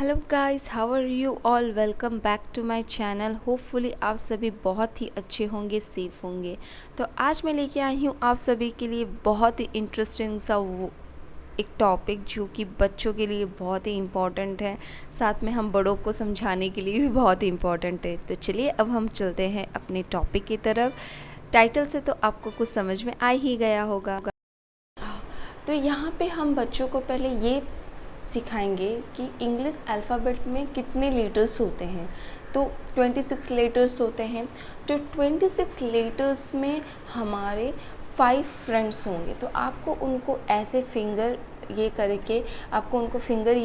Hello guys, how are you all. Welcome back to my channel. Hopefully आप सभी बहुत ही अच्छे होंगे, सेफ होंगे। तो आज मैं लेके आई हूँ आप सभी के लिए बहुत ही इंटरेस्टिंग सा एक टॉपिक जो कि बच्चों के लिए बहुत ही इम्पॉर्टेंट है, साथ में हम बड़ों को समझाने के लिए भी बहुत ही इम्पॉर्टेंट है। तो चलिए अब हम चलते हैं अपने टॉपिक की तरफ। टाइटल से तो आपको कुछ समझ में आ ही गया होगा। तो यहाँ पे हम बच्चों को पहले ये सिखाएंगे कि इंग्लिश अल्फ़ाबेट में कितने लेटर्स होते हैं। तो 26 लेटर्स होते हैं। तो 26 लेटर्स में हमारे 5 फ्रेंड्स होंगे। तो आपको उनको ऐसे फिंगर ये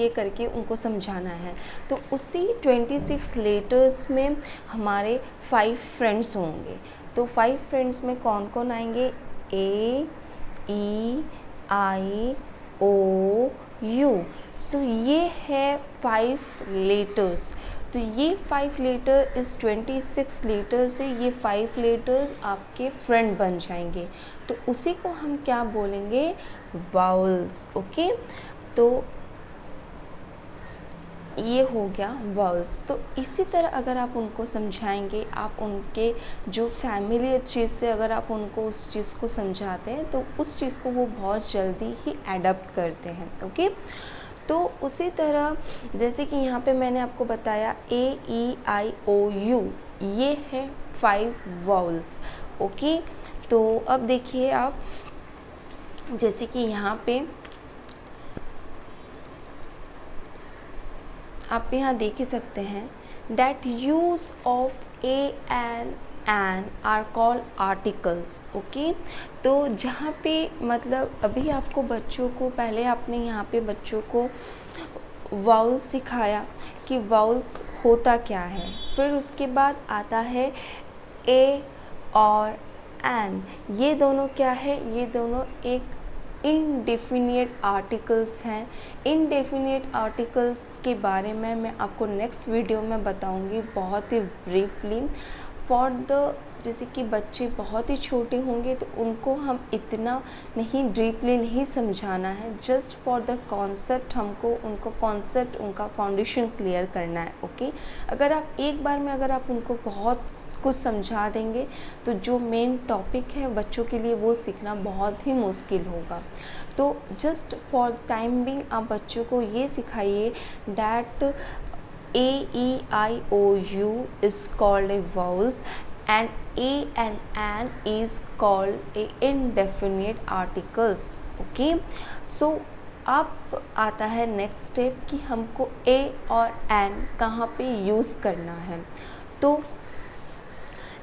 करके उनको समझाना है। तो उसी 26 लेटर्स में हमारे 5 फ्रेंड्स होंगे। तो 5 फ्रेंड्स में कौन कौन आएंगे? A E I O U। तो ये है 5 लेटर्स। तो ये 5 लेटर इस 26 लेटर से ये 5 लेटर्स आपके फ्रेंड बन जाएंगे। तो उसी को हम क्या बोलेंगे? वाउल्स। ओके, तो ये हो गया वाउल्स। तो इसी तरह अगर आप उनको समझाएंगे, आप उनके जो फैमिलियर चीज़ से अगर आप उनको उस चीज़ को समझाते हैं तो उस चीज़ को वो बहुत जल्दी ही एडप्ट करते हैं। ओके, तो उसी तरह जैसे कि यहाँ पे मैंने आपको बताया AEIOU, ये है 5 वाउल्स। ओके, तो अब देखिए आप, जैसे कि यहाँ पे आप यहाँ देख ही सकते हैं, that use of a an are call articles. Okay, तो जहाँ पे मतलब अभी आपको बच्चों को पहले आपने यहाँ पे बच्चों को वाउल्स सिखाया कि वाउल्स होता क्या है। फिर उसके बाद आता है ए और एन। ये दोनों क्या है? ये दोनों एक इनडेफिनिट आर्टिकल्स हैं। इनडेफिनिट आर्टिकल्स के बारे में मैं आपको नेक्स्ट वीडियो में बताऊंगी बहुत ही ब्रीफली। फॉर द जैसे कि बच्चे बहुत ही छोटे होंगे तो उनको हम इतना नहीं डीपली नहीं समझाना है, जस्ट फॉर द कॉन्सेप्ट हमको उनको कॉन्सेप्ट उनका फाउंडेशन क्लियर करना है। ओके, अगर आप एक बार में अगर आप उनको बहुत कुछ समझा देंगे तो जो मेन टॉपिक है बच्चों के लिए वो सीखना बहुत ही मुश्किल होगा। तो जस्ट फॉर टाइम बिंग आप बच्चों को ये सिखाइए that AEIOU is called a vowels and A and an is called a indefinite articles. Okay, so अब आता है नेक्स्ट स्टेप कि हमको A और N कहाँ पे यूज़ करना है। तो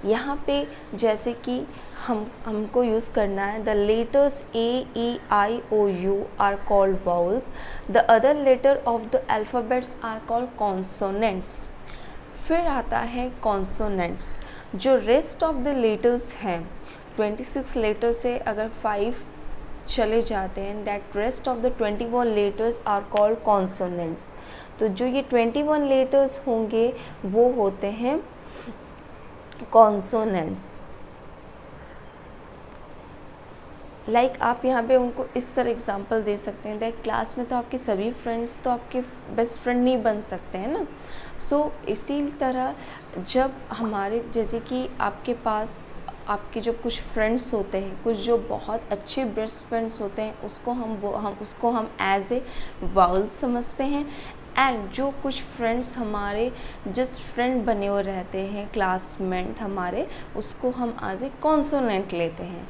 यहाँ पे जैसे कि हमको यूज़ करना है, the letters AEIOU are called vowels, the other letter of the alphabets are called consonants. फिर आता है कॉन्सोनेंट्स। जो रेस्ट ऑफ द लेटर्स हैं 26 लेटर से अगर 5 चले जाते हैं, that rest of the 21 letters are called consonants. तो जो ये 21 लेटर्स होंगे वो होते हैं कॉन्सोनेंट्स। लाइक आप यहाँ पे उनको इस तरह एग्जांपल दे सकते हैं, दैट क्लास में तो आपके सभी फ्रेंड्स तो आपके बेस्ट फ्रेंड नहीं बन सकते हैं ना। सो इसी तरह जब हमारे जैसे कि आपके पास आपके जो कुछ फ्रेंड्स होते हैं, कुछ जो बहुत अच्छे बेस्ट फ्रेंड्स होते हैं, उसको हम एज ए वाउल समझते हैं। एंड जो कुछ फ्रेंड्स हमारे जस्ट फ्रेंड बने हुए रहते हैं, क्लासमेट हमारे, उसको हम एज ए कॉन्सोनेंट लेते हैं।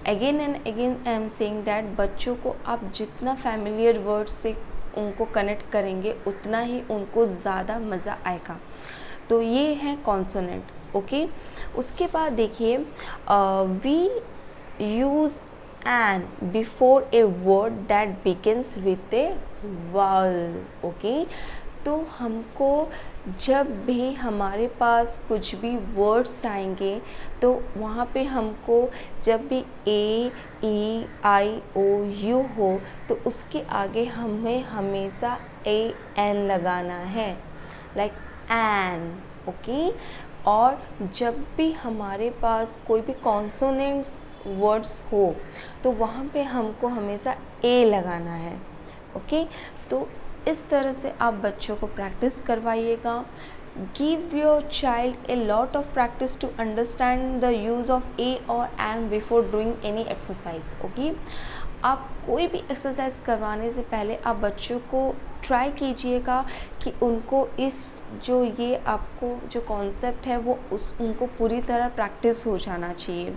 Again and again I am saying that बच्चों को आप जितना फैमिलियर वर्ड्स से उनको कनेक्ट करेंगे उतना ही उनको ज़्यादा मज़ा आएगा। तो ये है कॉन्सोनेंट। ओके, उसके बाद देखिए we use an before a word that begins with a vowel. Okay, तो हमको जब भी हमारे पास कुछ भी वर्ड्स आएंगे तो वहाँ पे हमको जब भी AEIOU हो तो उसके आगे हमें हमेशा AN लगाना है, लाइक एन। ओके, और जब भी हमारे पास कोई भी कॉन्सोनेंट्स वर्ड्स हो तो वहाँ पे हमको हमेशा ए लगाना है। ओके, तो इस तरह से आप बच्चों को प्रैक्टिस करवाइएगा। Give your child a lot of practice to understand the use of a or and before doing any exercise. Okay? आप कोई भी एक्सरसाइज करवाने से पहले आप बच्चों को ट्राई कीजिएगा कि उनको इस जो ये आपको जो कॉन्सेप्ट है वो उनको पूरी तरह प्रैक्टिस हो जाना चाहिए।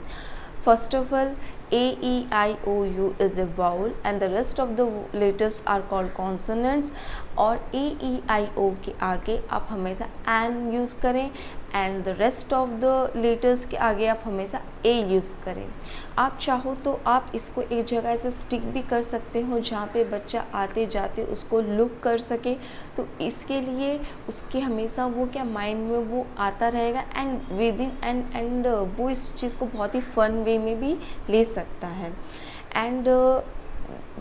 First of all, A, E, I, O, U is a vowel and the rest of the letters are called consonants। और A, E, I, O के आगे आप हमेशा an यूज़ करें and the rest of the letters के आगे आप हमेशा ए यूज़ करें। आप चाहो तो आप इसको एक जगह ऐसे स्टिक भी कर सकते हो जहाँ पे बच्चा आते जाते उसको लुक कर सके, तो इसके लिए उसके हमेशा वो क्या माइंड में वो आता रहेगा एंड विद इन एंड वो इस चीज़ को बहुत ही फन वे में भी ले सकता है। And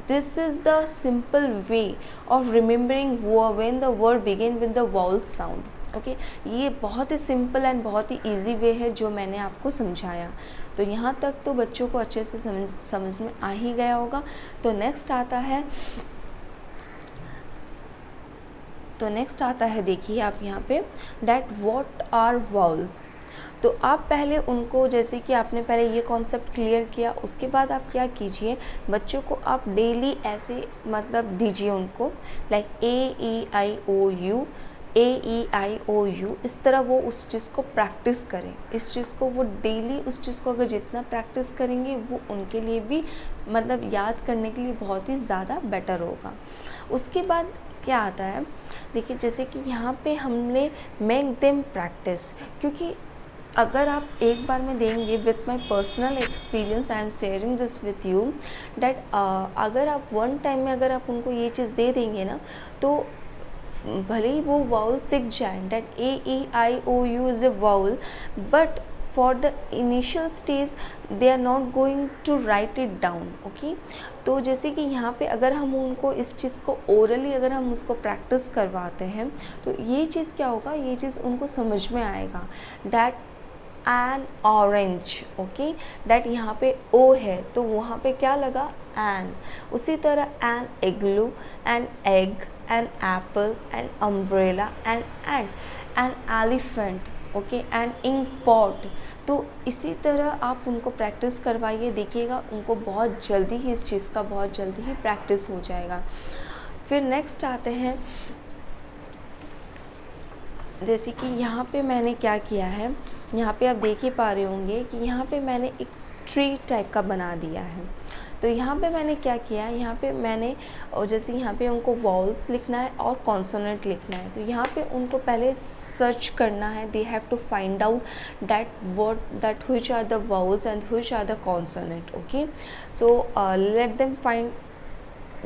this is the simple way of remembering when the word begin with the vowel sound। Okay ये बहुत ही सिंपल एंड बहुत ही इजी वे है जो मैंने आपको समझाया। तो यहाँ तक तो बच्चों को अच्छे से समझ में आ ही गया होगा। तो नेक्स्ट आता है देखिए आप यहाँ पे डैट व्हाट आर वाउल्स। तो आप पहले उनको जैसे कि आपने पहले ये कॉन्सेप्ट क्लियर किया, उसके बाद आप क्या कीजिए बच्चों को आप डेली ऐसे मतलब दीजिए उनको लाइक A-E-I-O-U A-E-I-O-U, इस तरह वो उस चीज़ को प्रैक्टिस करें। इस चीज़ को वो डेली उस चीज़ को अगर जितना प्रैक्टिस करेंगे वो उनके लिए भी मतलब याद करने के लिए बहुत ही ज़्यादा बेटर होगा। उसके बाद क्या आता है देखिए जैसे कि यहाँ पे हमने मेक देम प्रैक्टिस, क्योंकि अगर आप एक बार में देंगे with my personal experience I am sharing this with you that अगर आप वन टाइम में अगर आप उनको ये चीज़ दे देंगे ना तो भले ही वो वाउल सीख जाए that A-E-I-O-U is a vowel but for the initial stage they are not going to write it down. Okay तो जैसे कि यहाँ पे अगर हम उनको इस चीज़ को ओरली अगर हम उसको प्रैक्टिस करवाते हैं तो ये चीज़ क्या होगा, ये चीज़ उनको समझ में आएगा that N orange. Okay that यहाँ पे ओ है तो वहाँ पे क्या लगा एन। उसी तरह an igloo an egg an apple an umbrella an and an elephant okay an ink pot. तो इसी तरह आप उनको प्रैक्टिस करवाइए, देखिएगा उनको बहुत जल्दी ही इस चीज़ का बहुत जल्दी ही प्रैक्टिस हो जाएगा। फिर नेक्स्ट आते हैं जैसे कि यहाँ पे मैंने क्या किया है, यहाँ पे आप देख ही पा रहे होंगे कि यहाँ पे मैंने एक ट्री टाइप का बना दिया है। तो यहाँ पे मैंने क्या किया है, यहाँ पे मैंने और जैसे यहाँ पे उनको वॉवल्स लिखना है और कॉन्सोनेंट लिखना है, तो यहाँ पे उनको पहले सर्च करना है। They have to find out that which are the vowels and which are the consonant. Okay so let them find.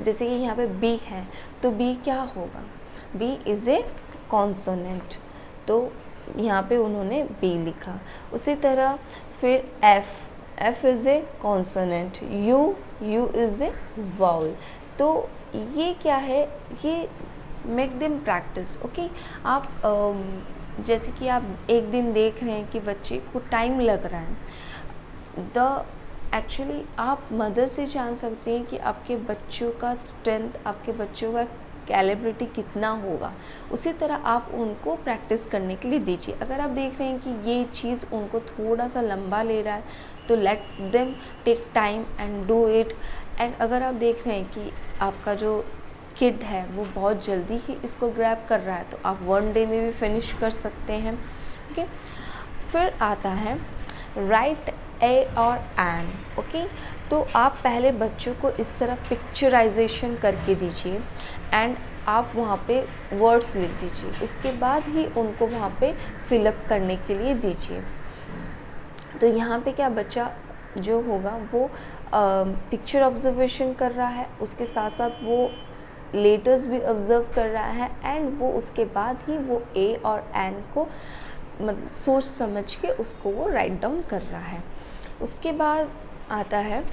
जैसे कि यहाँ पे बी है तो बी क्या होगा, बी इज़ ए कॉन्सोनेंट, तो यहाँ पे उन्होंने बी लिखा। उसी तरह फिर F is a consonant, you is a vowel. तो ये क्या है, ये मेक देम प्रैक्टिस। ओके आप जैसे कि आप एक दिन देख रहे हैं कि बच्चे को टाइम लग रहा है, एक्चुअली आप मदर से जान सकते हैं कि आपके बच्चों का स्ट्रेंथ, आपके बच्चों का कैलिब्रिटी कितना होगा। उसी तरह आप उनको प्रैक्टिस करने के लिए दीजिए। अगर आप देख रहे हैं कि ये चीज़ उनको थोड़ा सा लंबा ले रहा है तो let them take time and do it. And अगर आप देख रहे हैं कि आपका जो किड है वो बहुत जल्दी ही इसको ग्रैब कर रहा है तो आप वन डे में भी फिनिश कर सकते हैं। ओके फिर आता है राइट ए और एन। ओके तो आप पहले बच्चों को इस तरह पिक्चराइजेशन करके दीजिए एंड आप वहाँ पे वर्ड्स लिख दीजिए, उसके बाद ही उनको वहाँ पे फिलअप करने के लिए दीजिए। तो यहाँ पे क्या बच्चा जो होगा वो पिक्चर ऑब्जर्वेशन कर रहा है, उसके साथ साथ वो लेटर्स भी ऑब्ज़र्व कर रहा है एंड वो उसके बाद ही वो ए और एन को सोच समझ के उसको वो राइट डाउन कर रहा है। उसके बाद आता है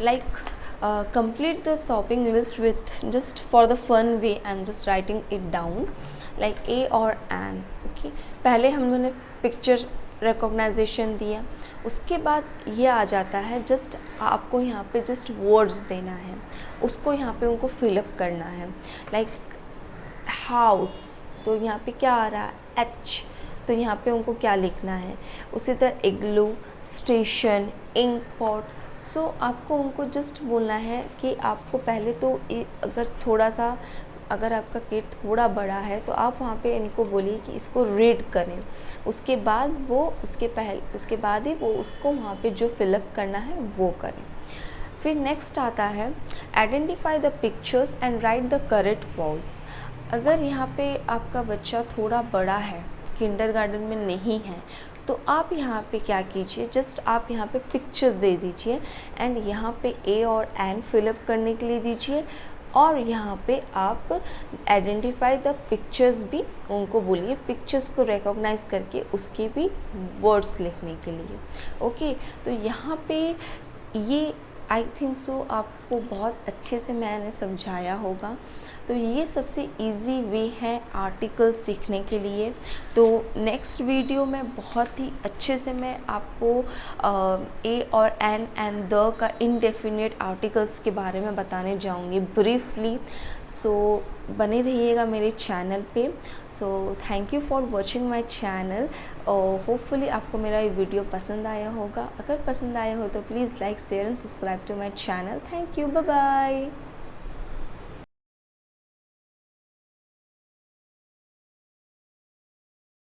like complete the shopping list with just for the fun way I'm just writing it down like A और N। ओके पहले हम लोगों ने पिक्चर रिकॉग्नाइजेशन दिया, उसके बाद ये आ जाता है जस्ट आपको यहाँ पे जस्ट वर्ड्स देना है। उसको यहाँ पे उनको फिलअप करना है। लाइक हाउस, तो यहाँ पे क्या आ रहा है, एच, तो यहाँ पे उनको क्या लिखना है। उसी तरह इग्लू, स्टेशन, इंक पॉट। सो आपको उनको जस्ट बोलना है कि आपको पहले तो अगर थोड़ा सा, अगर आपका किट थोड़ा बड़ा है तो आप वहाँ पे इनको बोलिए कि इसको रीड करें, उसके बाद वो उसके बाद ही वो उसको वहाँ पे जो फिलअप करना है वो करें। फिर नेक्स्ट आता है identify the pictures and right the correct words. अगर यहाँ पे आपका बच्चा थोड़ा बड़ा है, किंडरगार्टन में नहीं है, तो आप यहाँ पे क्या कीजिए, जस्ट आप यहाँ पे पिक्चर दे दीजिए एंड यहाँ पे ए और एन फिलअप करने के लिए दीजिए, और यहाँ पे आप आइडेंटिफाई द पिक्चर्स भी उनको बोलिए, पिक्चर्स को रिकॉग्नाइज करके उसके भी वर्ड्स लिखने के लिए। ओके, तो यहाँ पे ये आई थिंक सो आपको बहुत अच्छे से मैंने समझाया होगा। तो ये सबसे इजी वे है आर्टिकल सीखने के लिए। तो नेक्स्ट वीडियो में बहुत ही अच्छे से मैं आपको ए और एन एंड द का इनडेफिनेट आर्टिकल्स के बारे में बताने जाऊंगी ब्रीफली। सो बने रहिएगा मेरे चैनल पे। So thank you for watching my channel. और होपफुली आपको मेरा ये वीडियो पसंद आया होगा। अगर पसंद आया हो तो please like, share and subscribe to my channel. Thank you, bye bye.